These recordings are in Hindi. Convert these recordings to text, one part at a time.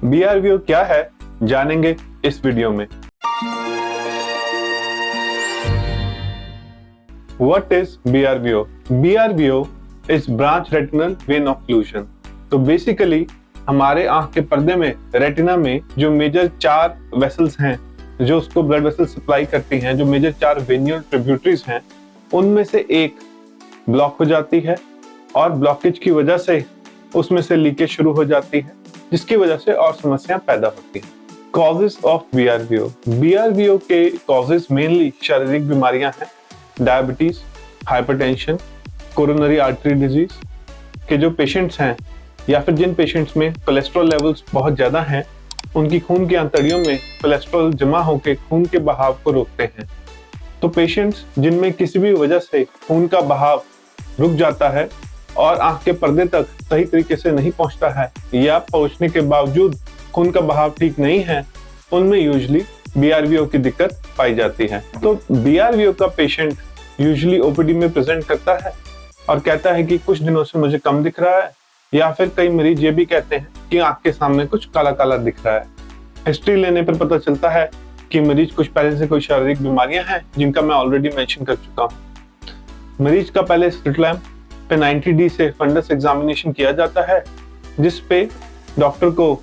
BRVO क्या है जानेंगे इस वीडियो में। What is BRVO? BRVO is branch retinal vein occlusion। तो बेसिकली हमारे आंख के पर्दे में रेटिना में जो मेजर 4 वेसल्स हैं जो उसको ब्लड वेसल सप्लाई करती हैं, जो मेजर 4 वेन्यूल ट्रिब्यूटरीज हैं, उनमें से एक ब्लॉक हो जाती है और ब्लॉकेज की वजह से उसमें से लीकेज शुरू हो जाती है, जिसकी वजह से और समस्याएं पैदा होती हैं। Causes of BRVO। BRVO के कॉजेस मेनली शारीरिक बीमारियां हैं, diabetes, hypertension, coronary artery disease के जो पेशेंट्स हैं या फिर जिन पेशेंट्स में कोलेस्ट्रॉल लेवल्स बहुत ज्यादा हैं, उनकी खून की आंतड़ियों में कोलेस्ट्रॉल जमा होकर खून के बहाव को रोकते हैं। तो पेशेंट्स जिनमें किसी भी वजह से खून का बहाव रुक जाता है और आंख के पर्दे तक सही तरीके से नहीं पहुंचता है या पहुंचने के बावजूद खून का बहाव ठीक नहीं है, उनमें यूजुअली BRVO की दिक्कत पाई जाती है। तो BRVO का पेशेंट यूजुअली OPD में प्रेजेंट करता है और कहता है कि कुछ दिनों से मुझे कम दिख रहा है, या फिर कई मरीज ये भी कहते हैं कि आंख के सामने कुछ काला काला दिख रहा है। हिस्ट्री लेने पर पता चलता है कि मरीज कुछ पहले से कोई शारीरिक बीमारियां हैं जिनका मैं ऑलरेडी मेंशन कर चुका हूं। मरीज का पहले स्लिट लैम्प पे 90D से फंडस एग्जामिनेशन किया जाता है, जिस पे डॉक्टर को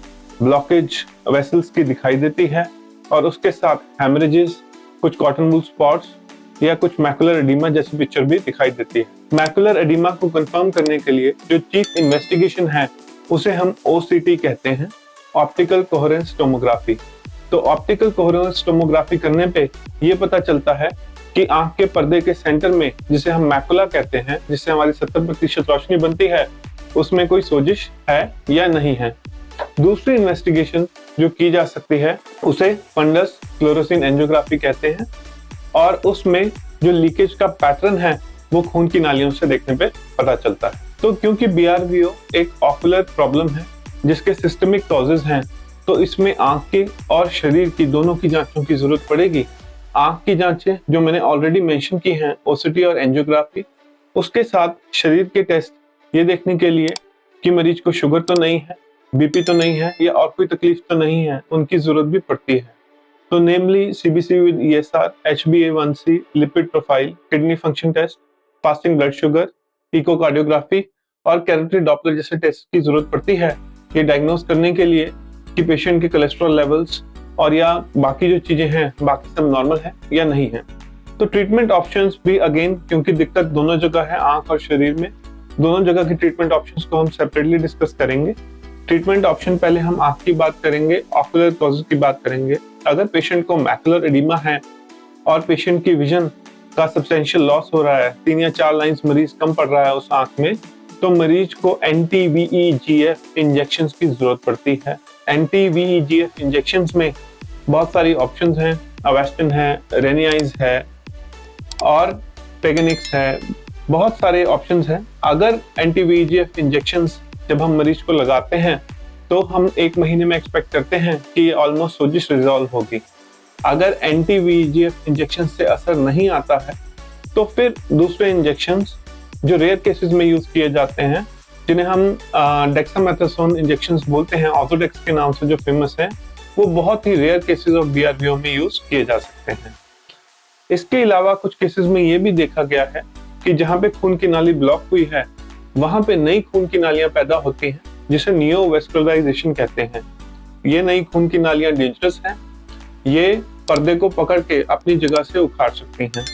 ब्लॉकेज वेसल्स की दिखाई देती है और उसके साथ हेमरेजेस, कुछ कॉटन वूल स्पॉट्स या कुछ मैकुलर एडिमा जैसी पिक्चर भी दिखाई देती है। मैकुलर एडिमा को कंफर्म करने के लिए जो चीफ इन्वेस्टिगेशन है उसे हम OCT कहते हैं, ऑप्टिकल कोहेरेंस टोमोग्राफी। तो ऑप्टिकल कोहेरेंस टोमोग्राफी करने पे ये पता चलता है कि आंख के पर्दे के सेंटर में, जिसे हम मैकुला कहते हैं, जिससे हमारी 70% रोशनी बनती है, उसमें कोई सोजिश है या नहीं है। दूसरी इन्वेस्टिगेशन जो की जा सकती है उसे फंडस फ्लोरोसिन एंजियोग्राफी कहते हैं और उसमें जो लीकेज का पैटर्न है वो खून की नालियों से देखने पे पता चलता है। तो क्योंकि BRVO एक ऑकुलर प्रॉब्लम है जिसके सिस्टमिक कॉजेज हैं, तो इसमें आंख के और शरीर की दोनों की जांचों की जरूरत पड़ेगी। आंख की जांचें जो मैंने ऑलरेडी मेंशन की हैं, OCT और एंजियोग्राफी, उसके साथ शरीर के टेस्ट ये देखने के लिए कि मरीज को शुगर तो नहीं है, BP तो नहीं है या और कोई तकलीफ तो नहीं है, उनकी जरूरत भी पड़ती है। तो namely CBC with ESR, HbA1c, lipid profile, kidney function test, fasting blood sugar, echocardiography और कैरोटिड डॉपलर जैसे टेस्ट की जरूरत पड़ती है ये डायग्नोस करने के लिए कि पेशेंट के कोलेस्ट्रॉल लेवल्स और या बाकी जो चीजें हैं बाकी सब नॉर्मल है या नहीं है। तो ट्रीटमेंट ऑप्शंस भी अगेन, क्योंकि दिक्कत दोनों जगह है, आंख और शरीर में, दोनों जगह की ट्रीटमेंट ऑप्शंस को हम सेपरेटली डिस्कस करेंगे। ट्रीटमेंट ऑप्शन पहले हम आंख की बात करेंगे, ऑकुलर कॉजेज की बात करेंगे। अगर पेशेंट को मैकुलर एडिमा है और पेशेंट की विजन का सब्सटेंशियल लॉस हो रहा है, 3 या 4 लाइंस मरीज कम पड़ रहा है उस आंख में, तो मरीज को anti-VEGF इंजेक्शंस की जरूरत पड़ती है। anti-VEGF इंजेक्शंस में बहुत सारी ऑप्शंस हैं, अवेस्टिन है, रेनियाइज है और पेगेनिक्स है, बहुत सारे ऑप्शंस हैं। अगर anti-VEGF इंजेक्शंस जब हम मरीज को लगाते हैं तो हम 1 महीने में एक्सपेक्ट करते हैं कि ये ऑलमोस्ट सोजिश रिजॉल्व होगी। अगर anti-VEGF इंजेक्शन से असर नहीं आता है तो फिर दूसरे इंजेक्शंस जो रेयर केसेस में यूज किए जाते हैं, जिन्हें हम डेक्सामेथासोन इंजेक्शंस बोलते हैं, ऑर्थोडेक्स के नाम से जो फेमस है, वो बहुत ही रेयर केसेस ऑफ BRVO में यूज किए जा सकते हैं। इसके अलावा कुछ केसेस में ये भी देखा गया है कि जहाँ पे खून की नाली ब्लॉक हुई है वहां पे नई खून की नालियां पैदा होती हैं, जिसे नियोवेस्कुलराइजेशन कहते हैं। ये नई खून की नालियां डेंजरस हैं, ये पर्दे को पकड़ के अपनी जगह से उखाड़ सकती हैं।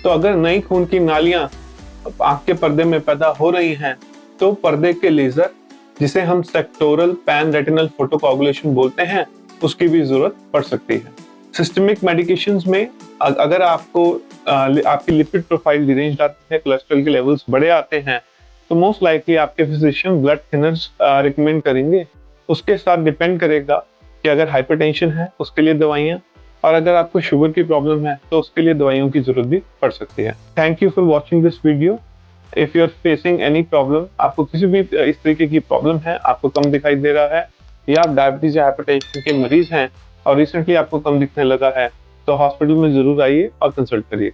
तो अगर नई खून की नालियां आंख के पर्दे में पैदा हो रही हैं तो पर्दे के लेजर, जिसे हम सेक्टोरल पैन रेटिनल फोटोकोगुलेशन बोलते हैं, उसकी भी जरूरत पड़ सकती है। सिस्टमिक मेडिकेशंस में अगर आपकी लिपिड प्रोफाइल डिरेंज्ड आती है, कोलेस्ट्रॉल के लेवल्स बड़े आते हैं, तो मोस्ट लाइकली आपके फिजिशियन ब्लड थिनर्स रिकमेंड करेंगे। उसके साथ डिपेंड करेगा कि अगर हाइपरटेंशन है उसके लिए दवाइयाँ, और अगर आपको शुगर की प्रॉब्लम है तो उसके लिए दवाइयों की जरूरत भी पड़ सकती है। Thank you for watching this video. If you are facing any problem, आपको किसी भी इस तरीके की प्रॉब्लम है, आपको कम दिखाई दे रहा है या आप डायबिटीज या हाइपरटेंशन के मरीज हैं और रिसेंटली आपको कम दिखने लगा है, तो हॉस्पिटल में जरूर आइए और कंसल्ट करिए।